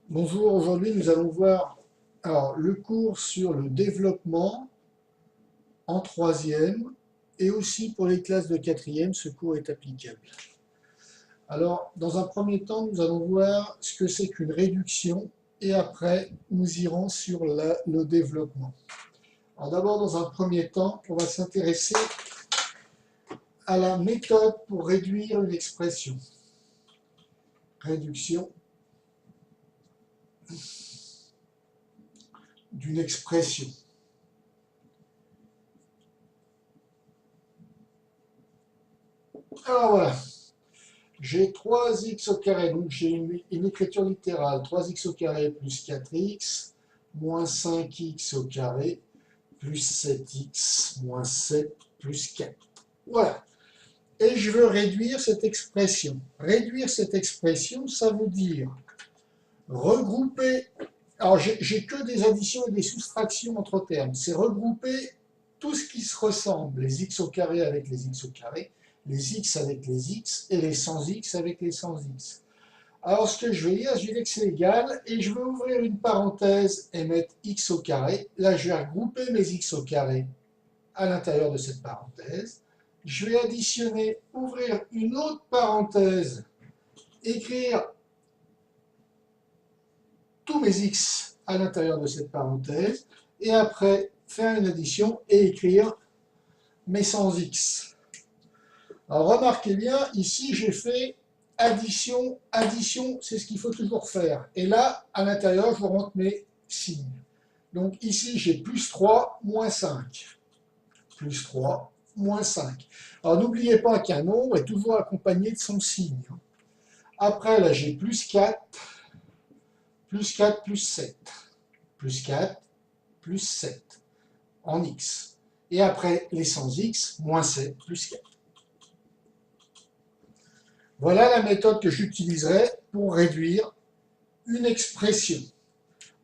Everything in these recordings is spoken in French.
Bonjour, aujourd'hui nous allons voir le cours sur le développement en troisième et aussi pour les classes de quatrième, ce cours est applicable. Alors, dans un premier temps, nous allons voir ce que c'est qu'une réduction et après, nous irons sur le développement. Alors d'abord, dans un premier temps, on va s'intéresser à la méthode pour réduire une expression. Réduction d'une expression. Alors voilà, j'ai 3x au carré, donc j'ai une écriture littérale. 3x au carré plus 4x, moins 5x au carré, plus 7x, moins 7 plus 4. Voilà. Et je veux réduire cette expression. Réduire cette expression, ça veut dire regrouper. Alors, j'ai que des additions et des soustractions entre termes. C'est regrouper tout ce qui se ressemble. Les x au carré avec les x au carré, les x avec les x et les 100x avec les 100x. Alors, ce que je vais dire, je vais dire que c'est égal et je vais ouvrir une parenthèse et mettre x au carré. Là, je vais regrouper mes x au carré à l'intérieur de cette parenthèse. Je vais additionner, ouvrir une autre parenthèse, écrire tous mes x à l'intérieur de cette parenthèse et après faire une addition et écrire mes 100x. Alors remarquez bien, ici j'ai fait addition, addition, c'est ce qu'il faut toujours faire. Et là, à l'intérieur, je rentre mes signes. Donc ici, j'ai plus 3, moins 5. Plus 3, moins 5. Alors n'oubliez pas qu'un nombre est toujours accompagné de son signe. Après, là, j'ai plus 4, plus 4, plus 7. Plus 4, plus 7 en x. Et après, les 100x, moins 7, plus 4. Voilà la méthode que j'utiliserai pour réduire une expression.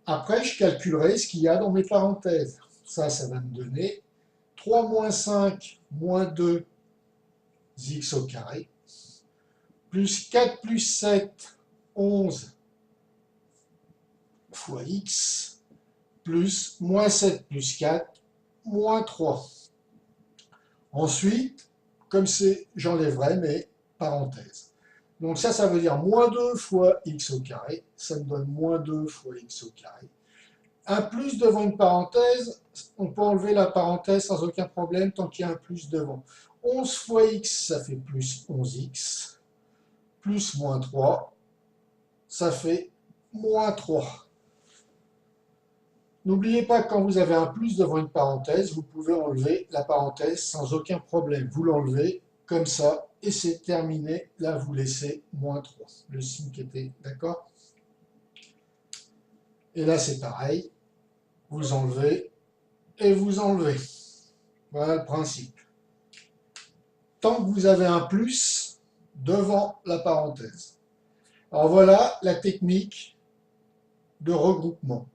Après, je calculerai ce qu'il y a dans mes parenthèses. Ça va me donner 3 moins 5 moins 2 x au carré, plus 4 plus 7, 11 fois x, plus moins 7 plus 4, moins 3. Ensuite, comme c'est, j'enlèverai mes parenthèses. Donc ça veut dire moins 2 fois x au carré. Ça me donne moins 2 fois x au carré. Un plus devant une parenthèse, on peut enlever la parenthèse sans aucun problème tant qu'il y a un plus devant. 11 fois x, ça fait plus 11x. Plus moins 3, ça fait moins 3. N'oubliez pas que quand vous avez un plus devant une parenthèse, vous pouvez enlever la parenthèse sans aucun problème. Vous l'enlevez comme ça et c'est terminé. Là, vous laissez moins 3, le signe qui était, d'accord? Et là, c'est pareil. Vous enlevez et vous enlevez. Voilà le principe. Tant que vous avez un plus devant la parenthèse. Alors voilà la technique de regroupement.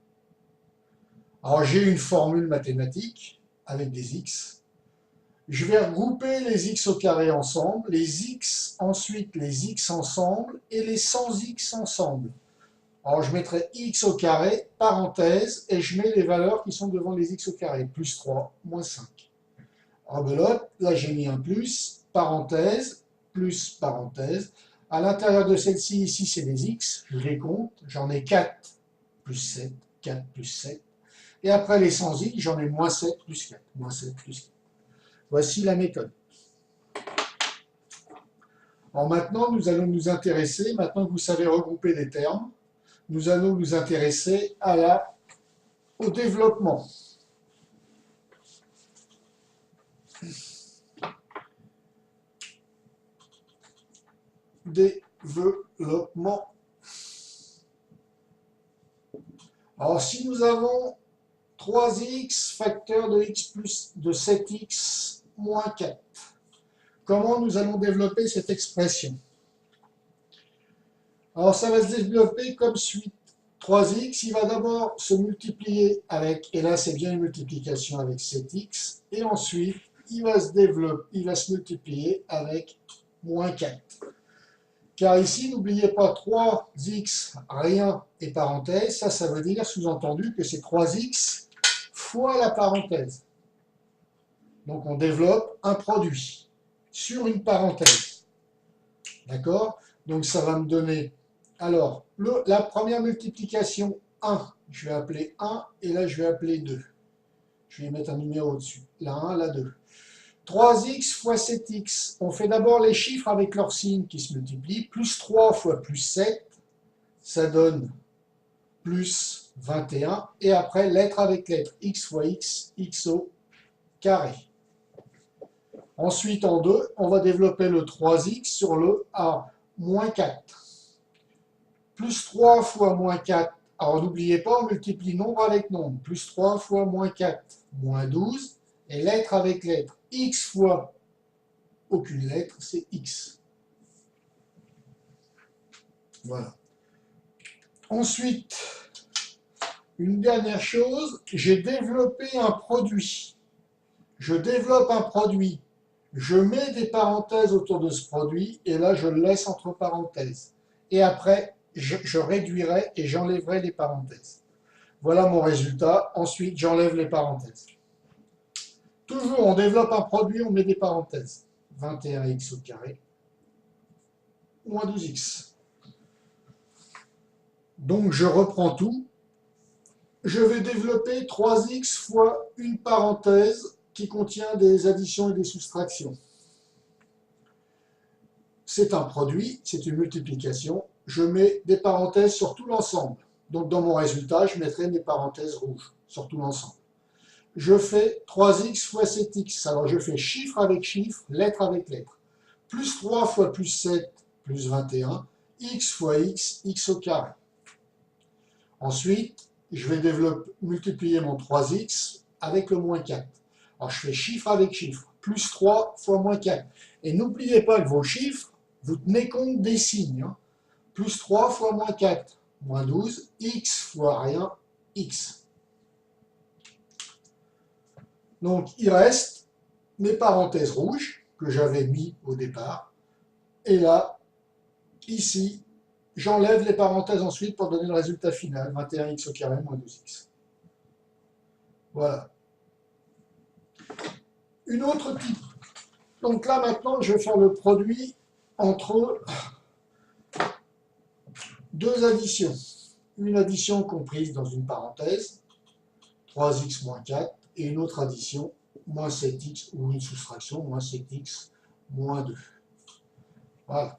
Alors j'ai une formule mathématique avec des x. Je vais regrouper les x au carré ensemble, les x ensuite les x ensemble et les 100x ensemble. Alors je mettrai x au carré, parenthèse, et je mets les valeurs qui sont devant les x au carré, plus 3, moins 5. Rebelote, là j'ai mis un plus, parenthèse, plus parenthèse. À l'intérieur de celle-ci, ici c'est des x, je les compte, j'en ai 4 plus 7, 4 plus 7. Et après les 100x, j'en ai moins 7 plus 4, moins 7 plus 4. Voici la méthode. Alors maintenant, nous allons nous intéresser, maintenant que vous savez regrouper des termes, nous allons nous intéresser au développement. Développement. Alors si nous avons 3x facteur de x plus de 7x moins 4, comment nous allons développer cette expression? Alors ça va se développer comme suit. 3x, il va d'abord se multiplier avec, et là c'est bien une multiplication avec 7x, et ensuite il va se multiplier avec moins 4. Car ici, n'oubliez pas 3x, rien et parenthèse. Ça veut dire, sous-entendu, que c'est 3x fois la parenthèse. Donc on développe un produit sur une parenthèse. D'accord? Donc ça va me donner, alors, la première multiplication 1, je vais appeler 1, et là je vais appeler 2. Je vais mettre un numéro dessus. La 1, la 2. 3x fois 7x. On fait d'abord les chiffres avec leur signe qui se multiplient. Plus 3 fois plus 7, ça donne plus 21. Et après, lettre avec lettre. X fois x, x au carré. Ensuite, en 2, on va développer le 3x sur le a moins 4. Plus 3 fois moins 4. Alors, n'oubliez pas, on multiplie nombre avec nombre. Plus 3 fois moins 4, moins 12. Et lettre avec lettre. X fois aucune lettre, c'est x. Voilà. Ensuite, une dernière chose, j'ai développé un produit. Je développe un produit. Je mets des parenthèses autour de ce produit et là, je le laisse entre parenthèses. Et après, je réduirai et j'enlèverai les parenthèses. Voilà mon résultat. Ensuite, j'enlève les parenthèses. Toujours, on développe un produit, on met des parenthèses. 21x au carré, moins 12x. Donc, je reprends tout. Je vais développer 3x fois une parenthèse qui contient des additions et des soustractions. C'est un produit, c'est une multiplication. Je mets des parenthèses sur tout l'ensemble. Donc, dans mon résultat, je mettrai mes parenthèses rouges sur tout l'ensemble. Je fais 3x fois 7x. Alors, je fais chiffre avec chiffre, lettre avec lettre. Plus 3 fois plus 7, plus 21. X fois x, x au carré. Ensuite, je vais multiplier mon 3x avec le moins 4. Alors, je fais chiffre avec chiffre. Plus 3 fois moins 4. Et n'oubliez pas que vos chiffres, vous tenez compte des signes. Hein. Plus 3 fois moins 4, moins 12. X fois rien, x. Donc, il reste mes parenthèses rouges que j'avais mis au départ. Et là, ici, j'enlève les parenthèses ensuite pour donner le résultat final. 21x au carré, moins 12x. Voilà. Une autre type. Donc là, maintenant, je vais faire le produit entre deux additions. Une addition comprise dans une parenthèse, 3x moins 4, et une autre addition, moins 7x, ou une soustraction, moins 7x, moins 2. Voilà.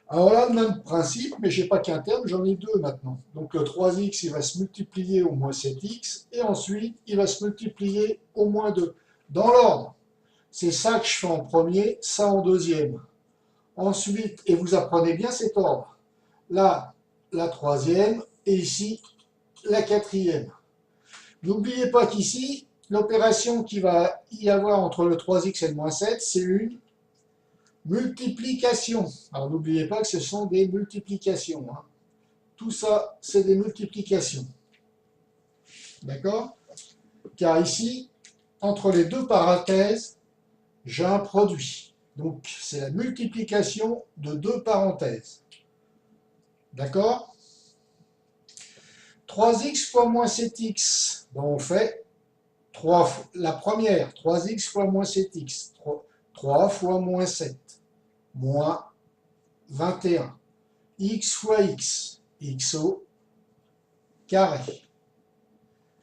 Alors là, le même principe, mais je n'ai pas qu'un terme, j'en ai deux maintenant. Donc le 3x, il va se multiplier au moins 7x, et ensuite, il va se multiplier au moins 2. Dans l'ordre. C'est ça que je fais en premier, ça en deuxième. Ensuite, et vous apprenez bien cet ordre. Là, la troisième, et ici, la quatrième. N'oubliez pas qu'ici, l'opération qu'il va y avoir entre le 3x et le moins 7, c'est une multiplication. Alors n'oubliez pas que ce sont des multiplications. Hein. Tout ça, c'est des multiplications. D'accord? Car ici, entre les deux parenthèses, j'ai un produit. Donc, c'est la multiplication de deux parenthèses. D'accord? 3x fois moins 7x. Donc, on fait la première, 3x fois moins 7x. 3 fois moins 7. Moins 21. X fois x. X au carré.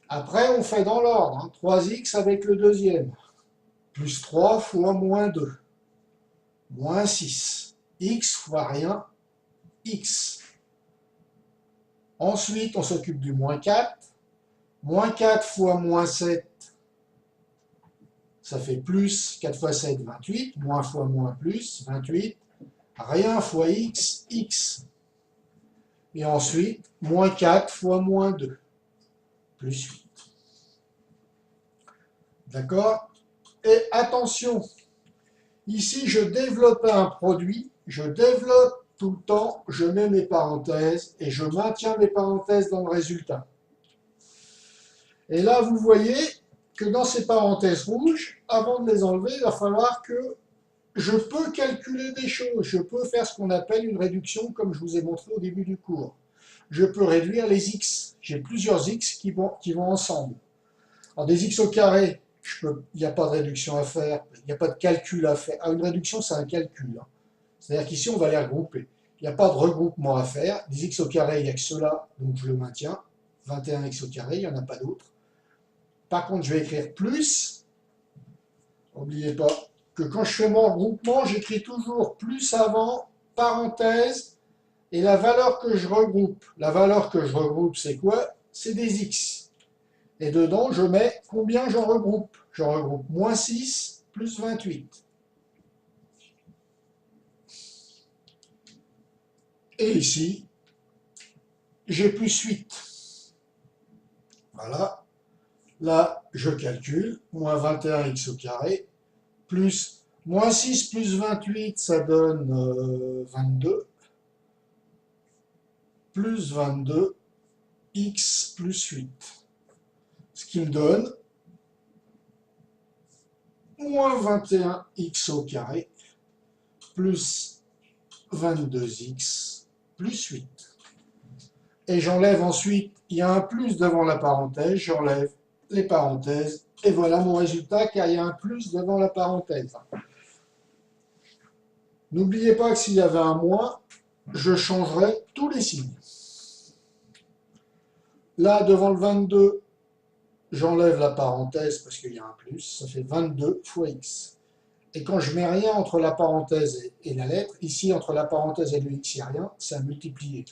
Après, on fait dans l'ordre. Hein, 3x avec le deuxième. Plus 3 fois moins 2. Moins 6. X fois rien. X. Ensuite, on s'occupe du moins 4. Moins 4 fois moins 7, ça fait plus. 4 fois 7, 28. Moins fois moins plus, 28. Rien fois x, x. Et ensuite, moins 4 fois moins 2, plus 8. D'accord? Et attention, ici, je développe un produit, je développe tout le temps, je mets mes parenthèses et je maintiens mes parenthèses dans le résultat. Et là, vous voyez que dans ces parenthèses rouges, avant de les enlever, il va falloir que je peux calculer des choses, je peux faire ce qu'on appelle une réduction comme je vous ai montré au début du cours. Je peux réduire les x, j'ai plusieurs x qui vont ensemble. Alors des x au carré, il n'y a pas de réduction à faire, il n'y a pas de calcul à faire. Une réduction, c'est un calcul. Hein. C'est-à-dire qu'ici, on va les regrouper. Il n'y a pas de regroupement à faire. Des x au carré, il n'y a que cela, donc je le maintiens. 21x au carré, il n'y en a pas d'autres. Par contre, je vais écrire plus. N'oubliez pas que quand je fais mon regroupement, j'écris toujours plus avant, parenthèse, et la valeur que je regroupe. La valeur que je regroupe, c'est quoi? C'est des x. Et dedans, je mets combien j'en regroupe. J'en regroupe moins 6 plus 28. Et ici, j'ai plus 8. Voilà. Là, je calcule. Moins 21x au carré. Plus moins 6 plus 28, ça donne 22. Plus 22, x plus 8. Ce qui me donne moins 21x au carré plus 22x plus 8. Et j'enlève ensuite, il y a un plus devant la parenthèse, j'enlève les parenthèses, et voilà mon résultat car il y a un plus devant la parenthèse. N'oubliez pas que s'il y avait un moins, je changerais tous les signes. Là, devant le 22, j'enlève la parenthèse parce qu'il y a un plus, ça fait 22 fois x. Et quand je mets rien entre la parenthèse et la lettre, ici entre la parenthèse et le x, il n'y a rien, c'est à multiplier.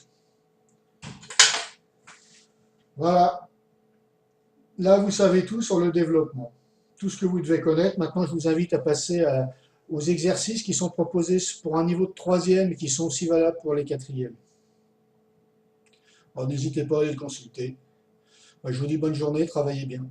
Voilà. Là, vous savez tout sur le développement. Tout ce que vous devez connaître. Maintenant, je vous invite à passer aux exercices qui sont proposés pour un niveau de troisième et qui sont aussi valables pour les quatrièmes. Alors, n'hésitez pas à les consulter. Moi, je vous dis bonne journée, travaillez bien.